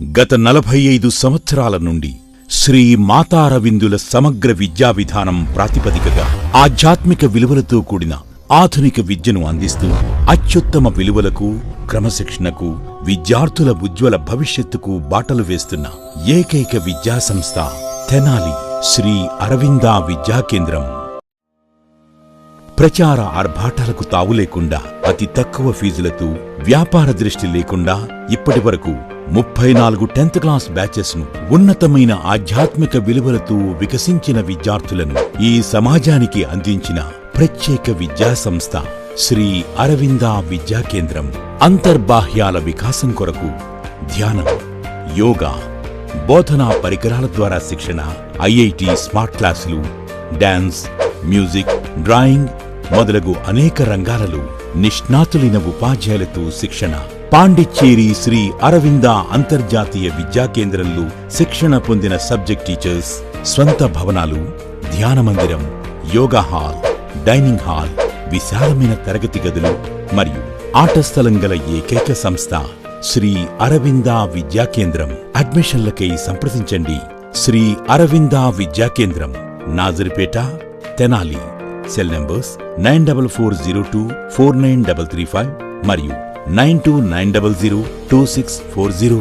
గత 45 సంవత్సరాల నుండి శ్రీ మాతారవిందుల సమగ్ర విద్యా విధానం ప్రాతిపదికగా ఆధ్యాత్మిక విలువలతో కూడిన ఆధునిక విద్యను అందిస్తూ అత్యుత్తమ విలువలకు, క్రమశిక్షణకు, విద్యార్థుల ఉజ్వల భవిష్యత్తుకు బాటలు వేస్తున్న ఏకైక విద్యాసంస్థ తెనాలి శ్రీ అరవింద విద్యా కేంద్రం. ప్రచార ఆర్భాటాలకు తావు లేకుండా అతి తక్కువ ఫీజులతో, వ్యాపార దృష్టి లేకుండా ఇప్పటివరకు 34 10th క్లాస్ బ్యాచెస్ ను ఉన్నతమైన ఆధ్యాత్మిక విలువలతో వికసించిన విద్యార్థులను ఈ సమాజానికి అందించిన ప్రత్యేక విద్యా సంస్థ శ్రీ అరవింద విద్యా కేంద్రం. అంతర్బాహ్యాల వికాసం కొరకు ధ్యానం, యోగా, బోధనా పరికరాల ద్వారా శిక్షణ, ఐఐటి స్మార్ట్ క్లాసులు, డాన్స్, మ్యూజిక్, డ్రాయింగ్ మొదలగు అనేక రంగాలలో నిష్ణాతులైన ఉపాధ్యాయులతో శిక్షణ. పాండిచ్చేరి శ్రీ అరవింద అంతర్జాతీయ విద్యా కేంద్రంలో శిక్షణ పొందిన సబ్జెక్ట్ టీచర్స్, స్వంత భవనాలు, ధ్యాన మందిరం, యోగా హాల్, డైనింగ్ హాల్, విశాలమైన తరగతి గదులు మరియు ఆట స్థలం గల ఏకైక సంస్థ శ్రీ అరవింద విద్యా కేంద్రం. అడ్మిషన్లకై సంప్రదించండి. శ్రీ అరవింద విద్యా కేంద్రం, నాజరిపేట, తెనాలి. సెల్ నంబర్స్ 9440249335 మరియు 9290026405.